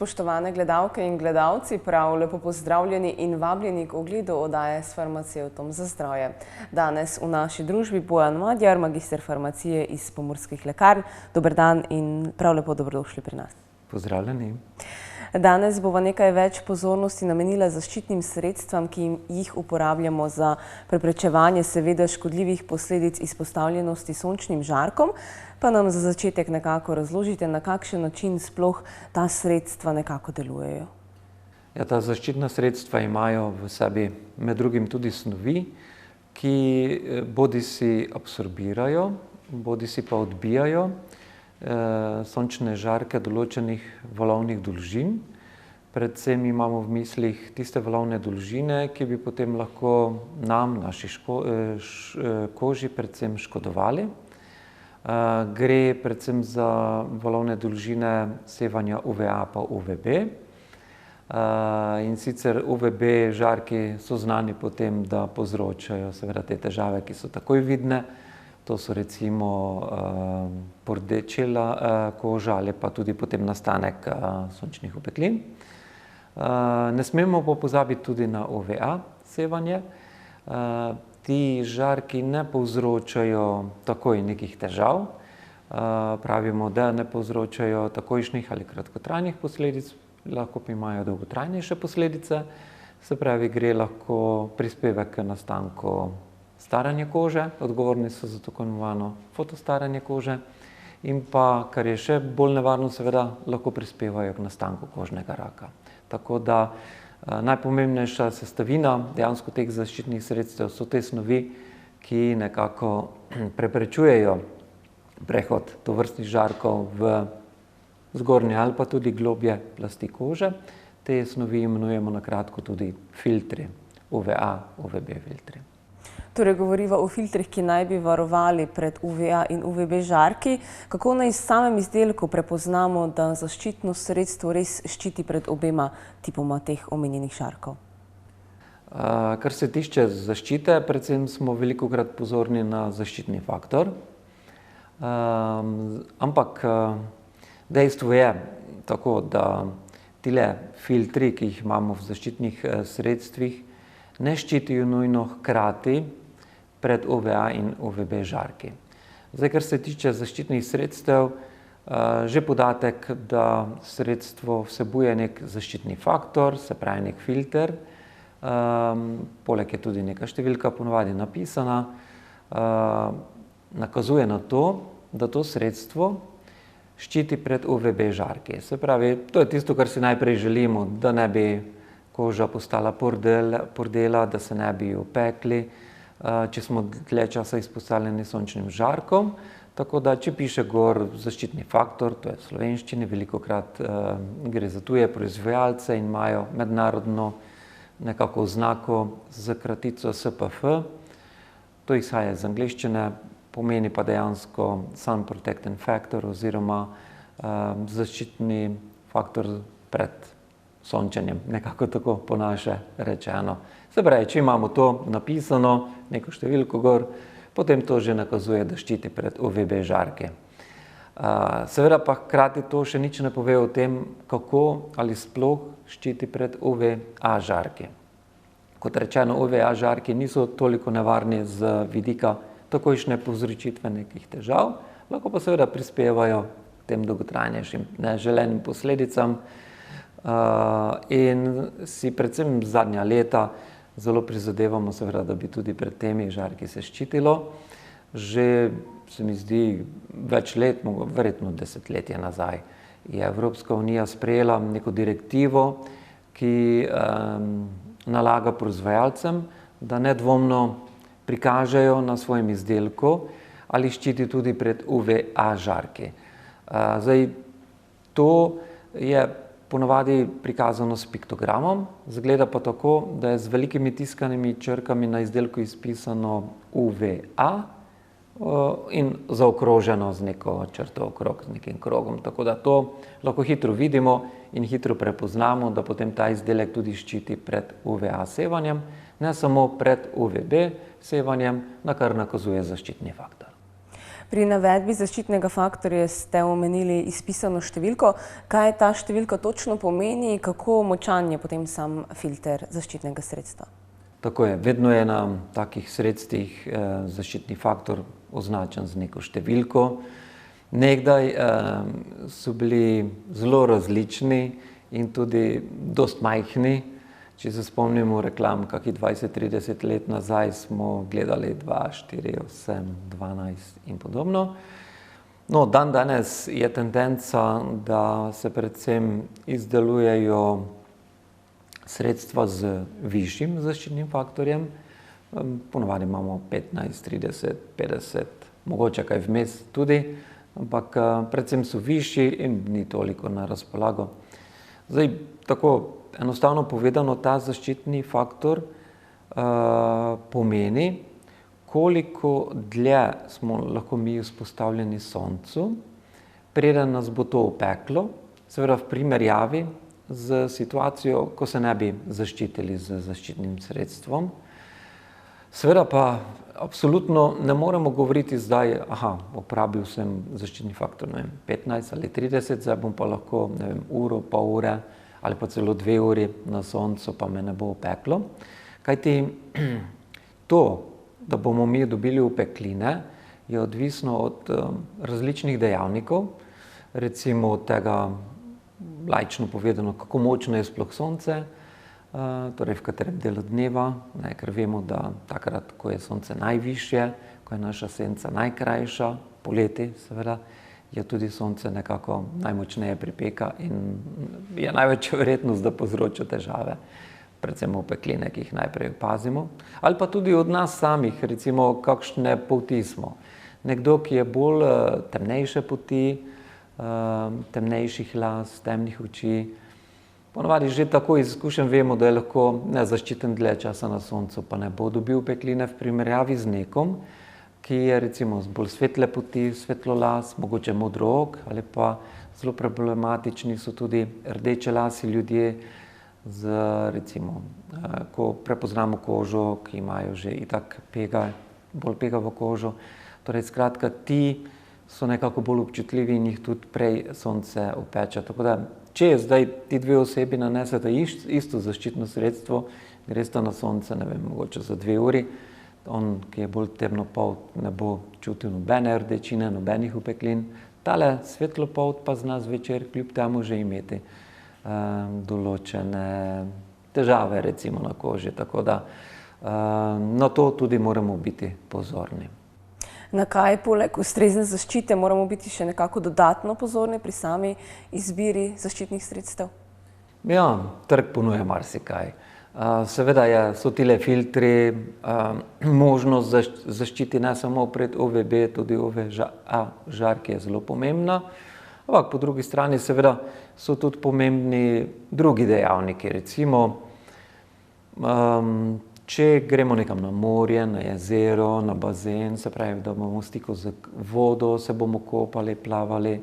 Spoštovane gledalke in gledalci, prav lepo pozdravljeni in vabljeni k ogledu oddaje s farmacevtom za zdravje. Danes v naši družbi Bojan Madjar, magister farmacije iz Pomurskih lekarn. Dober dan in prav lepo dobrodošli pri nas. Pozdravljeni. Danes bova nekaj več pozornosti namenila zaščitnim sredstvom, ki jih uporabljamo za preprečevanje seveda škodljivih posledic izpostavljenosti sončnim žarkom. Pa nam za začetek nekako razložite, na kakšen način sploh ta sredstva nekako delujejo. Ja, ta zaščitna sredstva imajo v sebi med drugim tudi snovi, ki bodisi absorbirajo, bodisi pa odbijajo sončne žarke določenih valovnih dolžin. Predvsem imamo v mislih tiste valovne dolžine, ki bi potem lahko nam, naši koži, predvsem škodovali. Gre predvsem za valovne dolžine sevanja UVA pa UVB. In sicer UVB žarki so znani po tem, da povzročajo seveda te težave, ki so takoj vidne. To so recimo pordečela koža ali pa tudi potem nastanek sončnih opeklin. Ne smemo pa pozabiti tudi na UVA sevanje. Ti žarki ne povzročajo takoj nekih težav. Pravimo, da ne povzročajo takojšnjih ali kratkotrajnih posledic, lahko pa imajo dolgotrajnejše posledice. Se pravi, gre lahko prispevek k nastanku staranje kože, odgovorni so za tako imenovano fotostaranje kože, in pa, kar je še bolj nevarno, seveda lahko prispevajo k nastanku kožnega raka. Tako da najpomembnejša sestavina dejansko teh zaščitnih sredstev so te snovi, ki nekako preprečujejo prehod tovrstnih žarkov v zgornje ali pa tudi globlje plasti kože. Te snovi imenujemo na kratko tudi filtri, UVA, UVB filtri. Torej govoriva o filtrih, ki naj bi varovali pred UVA in UVB žarki. Kako naj s samem izdelku prepoznamo, da zaščitno sredstvo res ščiti pred obema tipoma teh omenjenih žarkov? Kar se tiče zaščite, predvsem smo velikokrat pozorni na zaščitni faktor. Ampak dejstvo je tako, da tile filtri, ki jih imamo v zaščitnih sredstvih, ne ščitijo nujno hkrati pred UVA in UVB žarki. Zdaj, kar se tiče zaščitnih sredstev, že podatek, da sredstvo vsebuje nek zaščitni faktor, se pravi nek filter, poleg je tudi neka številka ponavadi napisana, nakazuje na to, da to sredstvo ščiti pred UVB žarki. Se pravi, to je tisto, kar si najprej želimo, da ne bi koža postala pordela, da se ne bi opekli, če smo dlje časa izpostavljeni sončnim žarkom. Tako da, če piše gor zaščitni faktor, to je v slovenščini, velikokrat gre za tuje proizvajalce in imajo mednarodno nekako oznako z kratico SPF. To izhaja iz angleščine, pomeni pa dejansko Sun Protectant Factor oziroma zaščitni faktor pred sončenjem, nekako tako po naše rečeno. Se pravi, če imamo to napisano, neko številko gor, potem to že nakazuje, da ščiti pred UVB žarki. Seveda pa hkrati to še nič ne pove o tem, kako ali sploh ščiti pred UVA žarki. Kot rečeno, UVA žarki niso toliko nevarni z vidika takojšnje povzročitve nekih težav, lahko pa seveda prispevajo k tem dolgotrajnejšim neželenim posledicam. In si predvsem zadnja leta zelo prizadevamo seveda, da bi tudi pred temi žarki se ščitilo. Že se mi zdi več let, verjetno desetletje nazaj, je Evropska unija sprejela neko direktivo, ki nalaga proizvajalcem, da nedvomno prikažejo na svojem izdelku, ali ščiti tudi pred UVA žarki. Zdaj, to je ponavadi prikazano s piktogramom, izgleda pa tako, da je z velikimi tiskanimi črkami na izdelku izpisano UVA in zaokroženo z neko črto okrog, z nekim krogom. Tako da to lahko hitro vidimo in hitro prepoznamo, da potem ta izdelek tudi ščiti pred UVA sevanjem, ne samo pred UVB sevanjem, na kar nakazuje zaščitni faktor. Pri navedbi zaščitnega faktorja ste omenili izpisano številko. Kaj ta številka točno pomeni, kako močan je potem sam filter zaščitnega sredstva? Tako je, vedno je na takih sredstvih zaščitni faktor označen z neko številko. Nekdaj so bili zelo različni in tudi dost majhni. Če se spomnimo reklam, kakih 20-30 let nazaj smo gledali 2, 4, 8, 12 in podobno. No, danes je tendenca, da se predvsem izdelujejo sredstva z višjim zaščitnim faktorjem. Ponavadi imamo 15, 30, 50, mogoče kaj vmes tudi, ampak predvsem so višji in ni toliko na razpolago. Zdaj, tako enostavno povedano, ta zaščitni faktor pomeni, koliko dlje smo lahko mi izpostavljeni soncu, preden nas bo to opeklo, seveda v primerjavi z situacijo, ko se ne bi zaščitili z zaščitnim sredstvom. Seveda pa absolutno ne moremo govoriti zdaj, uporabil sem zaščitni faktor 15 ali 30, zdaj bom pa lahko uro, pol ure ali pa celo 2 uri na soncu, pa me ne bo opeklo. Kajti to, da bomo mi dobili opekline, je odvisno od različnih dejavnikov, recimo od tega, laično povedano, kako močno je sploh sonce, torej v katerem delu dneva, ker vemo, da takrat, ko je sonce najvišje, ko je naša senca najkrajša, poleti seveda, je tudi sonce nekako najmočneje pripeka in je največja verjetnost, da povzroča težave, predvsem opekline, ki jih najprej opazimo. Ali pa tudi od nas samih, recimo, kakšne polti smo. Nekdo, ki je bolj temnejše polti, temnejših las, temnih oči, ponavadi že tako iz izkušenj vemo, da je lahko nezaščiten dlje časa na soncu, pa ne bo dobil opekline v primerjavi z nekom, ki je recimo bolj svetle polti, svetlolas, mogoče modrook, ali pa zelo problematični so tudi rdečelasi ljudje, recimo, ko prepoznamo kožo, ki imajo že itak bolj pegavo kožo. Torej, skratka, ti so nekako bolj občutljivi in jih tudi prej sonce opeče. Tako da, če zdaj ti dve osebi nanesete isto zaščitno sredstvo, gresta na sonce, ne vem, mogoče za 2 uri, on, ki je bolj temnopolt, ne bo čutil nobene rdečine, nobenih opeklin. Tale svetlopolt pa zna zvečer kljub temu že imeti določene težave, recimo na koži. Tako da na to tudi moramo biti pozorni. Na kaj poleg ustrezne zaščite moramo biti še nekako dodatno pozorni pri sami izbiri zaščitnih sredstev? Ja, trg ponuja marsikaj. Seveda so tile filtri, možnost zaščiti ne samo pred UVB, tudi žarki je zelo pomembna. Ampak po drugi strani seveda so tudi pomembni drugi dejavniki. Recimo, če gremo nekam na morje, na jezero, na bazen, se pravi, da bomo v stiku z vodo, se bomo kopali, plavali.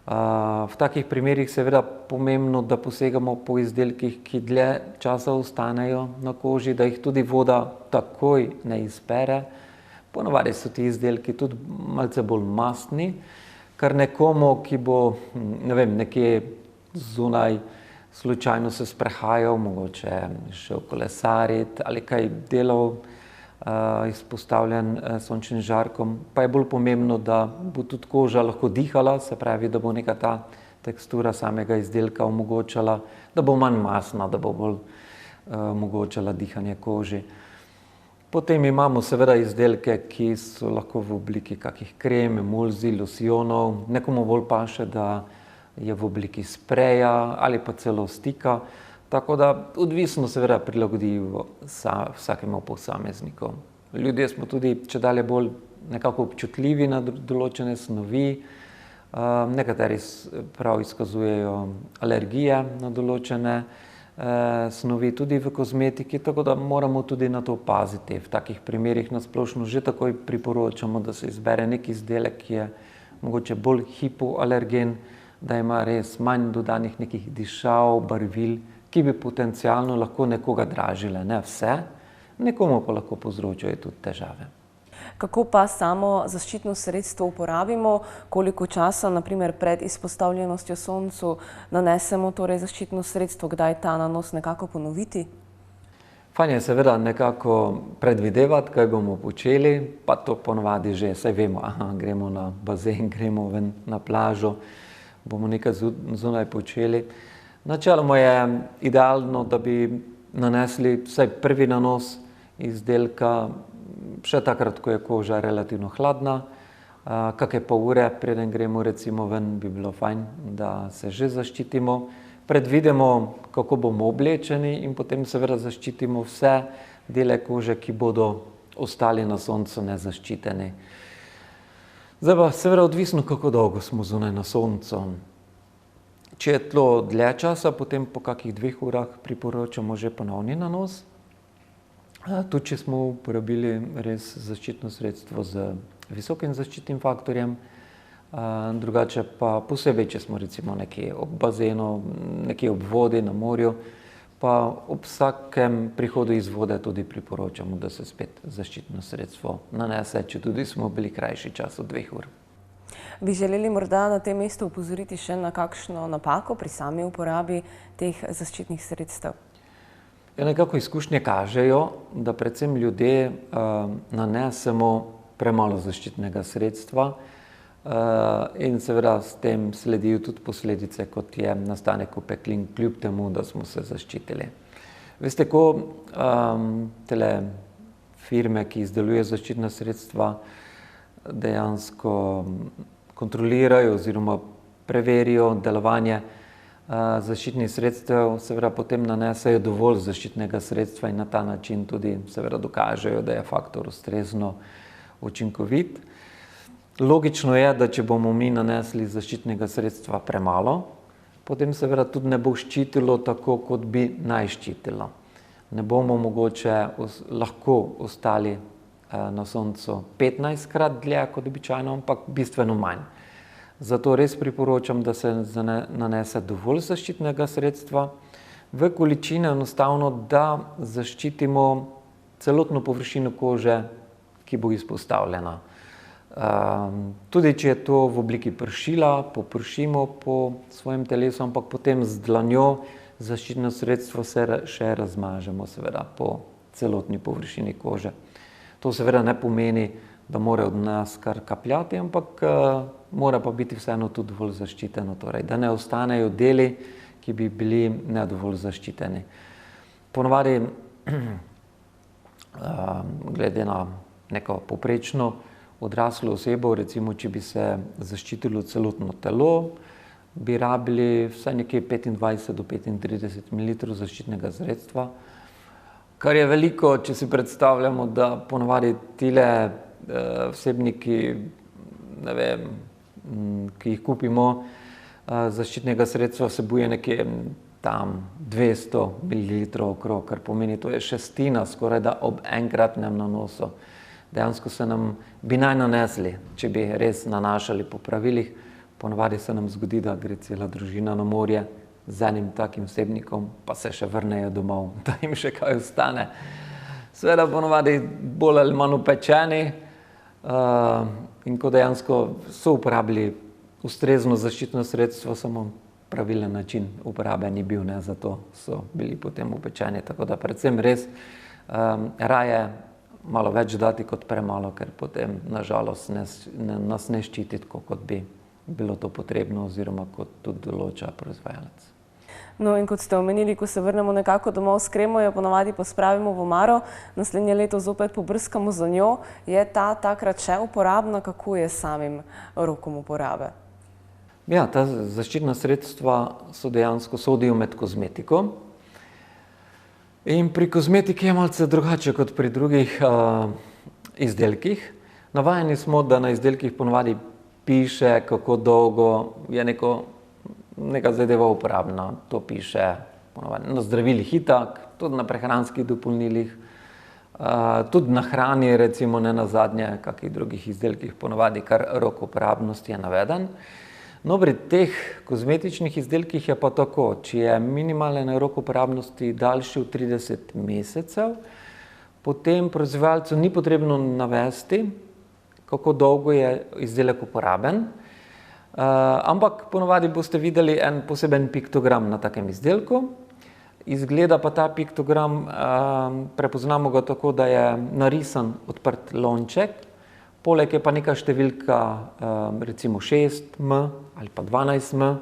V takih primerih seveda pomembno, da posegamo po izdelkih, ki dlje časa ostanejo na koži, da jih tudi voda takoj ne izpere. Ponavadi so ti izdelki tudi malce bolj mastni, kar nekomu, ki bo, ne vem, nekje zunaj slučajno se sprehajal, mogoče šel kolesariti ali kaj delal, izpostavljen sončnim žarkom, pa je bolj pomembno, da bo tudi koža lahko dihala, se pravi, da bo neka ta tekstura samega izdelka omogočala, da bo manj masna, da bo bolj omogočala dihanje koži. Potem imamo seveda izdelke, ki so lahko v obliki kakih krem, emulzij, losjonov, nekomu bolj paše, da je v obliki spreja ali pa celo stika. Tako da odvisno seveda prilagodijo vsakemu posamezniku. Ljudje smo tudi čedalje bolj nekako občutljivi na določene snovi, nekateri prav izkazujejo alergije na določene snovi, tudi v kozmetiki, tako da moramo tudi na to paziti. V takih primerih na splošno že takoj priporočamo, da se izbere nek izdelek, ki je mogoče bolj hipoalergen, da ima res manj dodanih nekih dišav, barvil, ki bi potencialno lahko nekoga dražile, ne vse, nekomu pa lahko povzročajo tudi težave. Kako pa samo zaščitno sredstvo uporabimo, koliko časa, naprimer pred izpostavljenostjo soncu, nanesemo torej zaščitno sredstvo, kdaj ta nanos nekako ponoviti? Fajn je seveda nekako predvidevati, kaj bomo počeli, pa to ponovadi že, saj vemo, gremo na bazen, gremo ven na plažo, bomo nekaj zunaj počeli. Načeloma je idealno, da bi nanesli vsaj prvi nanos izdelka še takrat, ko je koža relativno hladna. Kakšne pol ure, preden gremo recimo ven, bi bilo fajn, da se že zaščitimo. Predvidimo, kako bomo oblečeni in potem seveda zaščitimo vse dele kože, ki bodo ostali na soncu nezaščiteni. Zdaj pa seveda odvisno, kako dolgo smo zunaj na soncu. Če je tlo dlje časa, potem po kakih 2 urah priporočamo že ponovni nanos. Tudi če smo uporabili res zaščitno sredstvo z visokim zaščitnim faktorjem, drugače pa posebej, če smo recimo nekje ob bazenu, nekje ob vodi, na morju, pa ob vsakem prihodu iz vode tudi priporočamo, da se spet zaščitno sredstvo nanese, če tudi smo bili krajši čas od 2 ur. Bi želeli morda na tem mestu opozoriti še na kakšno napako pri sami uporabi teh zaščitnih sredstev? Ja, nekako izkušnje kažejo, da predvsem ljudje nanesemo premalo zaščitnega sredstva in seveda s tem sledijo tudi posledice, kot je nastanek opeklin, kljub temu, da smo se zaščitili. Veste, ko tele firme, ki izdelujejo zaščitna sredstva, dejansko kontrolirajo oziroma preverijo delovanje zaščitnih sredstev, seveda potem nanesejo dovolj zaščitnega sredstva in na ta način tudi seveda dokažejo, da je faktor ustrezno učinkovit. Logično je, da če bomo mi nanesli zaščitnega sredstva premalo, potem seveda tudi ne bo ščitilo tako, kot bi naj ščitilo. Ne bomo mogoče lahko ostali na soncu 15-krat dlje kot običajno, ampak bistveno manj. Zato res priporočam, da se nanese dovolj zaščitnega sredstva v količini enostavno, da zaščitimo celotno površino kože, ki bo izpostavljena. Tudi če je to v obliki pršila, popršimo po svojem telesu, ampak potem z dlanjo zaščitno sredstvo še razmažemo seveda po celotni površini kože. To seveda ne pomeni, da mora od nas kar kapljati, ampak mora pa biti vseeno tudi dovolj zaščiteno, torej, da ne ostanejo deli, ki bi bili nedovolj zaščiteni. Ponavadi, glede na neko povprečno odraslo osebo, recimo, če bi se zaščitilo celotno telo, bi rabili vsaj nekje 25 do 35 ml zaščitnega sredstva, kar je veliko, če si predstavljamo, da ponavadi tile vsebniki, ne vem, ki jih kupimo, zaščitnega sredstva vsebuje nekje tam 200 ml okrog, kar pomeni, to je šestina skoraj da ob enkratnem nanosu. Dejansko se nam bi naj nanesli, če bi res nanašali po pravilih, ponavadi se nam zgodi, da gre cela družina na morje z enim takim vsebnikom, pa se še vrnejo domov, da jim še kaj ostane. Seveda ponavadi bolj ali manj upečeni in ko dejansko so uporabili ustrezno zaščitno sredstvo, samo pravilen način uporabe ni bil, zato so bili potem upečeni. Tako da predvsem res raje malo več dati kot premalo, ker potem nažalost nas ne ščiti tako, kot bi bilo to potrebno oziroma kot tudi določa proizvajalec. No in kot ste omenili, ko se vrnemo nekako domov s kremo, jo ponavadi pospravimo v omaro, naslednje leto zopet pobrskamo za njo. Je ta takrat še uporabna? Kako je s samim rokom uporabe? Ja, ta zaščitna sredstva dejansko sodijo med kozmetiko. In pri kozmetiki je malce drugače kot pri drugih izdelkih. Navajeni smo, da na izdelkih ponavadi piše, kako dolgo je neka zadeva uporabna. To piše ponavadi na zdravilih itak, tudi na prehranskih dopolnilih, tudi na hrani, recimo ne nazadnje, kakih drugih izdelkih ponavadi kar rok uporabnosti je naveden. No, pri teh kozmetičnih izdelkih je pa tako, če je minimalen rok uporabnosti daljši od 30 mesecev, potem proizvajalcu ni potrebno navesti, kako dolgo je izdelek uporaben, ampak ponovadi boste videli en poseben piktogram na takem izdelku. Izgleda pa ta piktogram, prepoznamo ga tako, da je narisan odprt lonček, poleg je pa neka številka, recimo 6M ali pa 12M.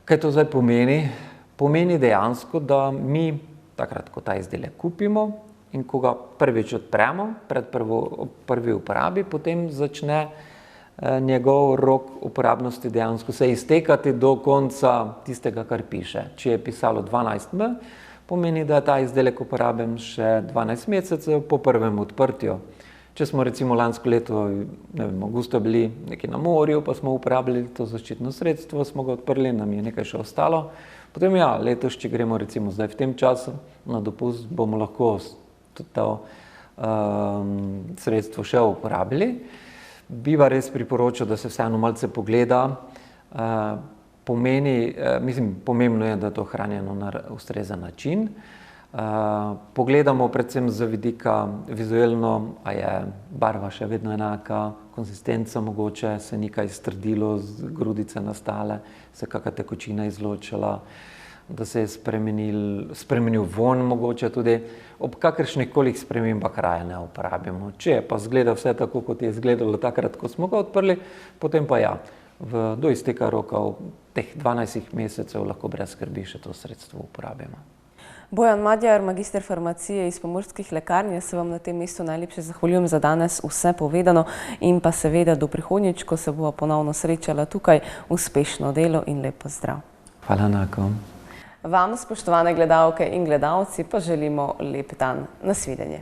Kaj to zdaj pomeni? Pomeni dejansko, da mi takrat, ko ta izdelek kupimo in ko ga prvič odpremo, pred prvi uporabi, potem začne njegov rok uporabnosti dejansko se iztekati do konca tistega, kar piše. Če je pisalo 12M, pomeni, da je ta izdelek uporaben še 12 mesecev po prvem odprtju. Če smo recimo lansko leto, ne vem, avgusta bili nekje na morju, pa smo uporabljali to zaščitno sredstvo, smo ga odprli, nam je nekaj še ostalo. Potem ja, letos, če gremo recimo zdaj v tem času na dopust, bomo lahko to sredstvo še uporabili. Bi pa res priporočal, da se vseeno malce pogleda. Pomembno je, da je to hranjeno na ustrezen način. Pogledamo predvsem z vidika vizualno, a je barva še vedno enaka, konsistenca mogoče, se ni kaj strdilo, grudice nastale, se kakšna tekočina izločila, da se je spremenil vonj mogoče tudi. Ob kakršnih koli spremembah raje ne uporabimo. Če pa zgleda vse tako, kot je izgledalo takrat, ko smo ga odprli, potem pa ja, do izteka roka teh 12 mesecev lahko brez skrbi še to sredstvo uporabimo. Bojan Madjar, magister farmacije iz Pomurskih lekarn, jaz se vam na tem mestu najlepše zahvaljujem za danes vse povedano in pa seveda do prihodnjič, ko se bova ponovno srečala tukaj, uspešno delo in lep pozdrav. Hvala enako. Vam, spoštovane gledalke in gledalci, pa želimo lep dan. Nasvidenje.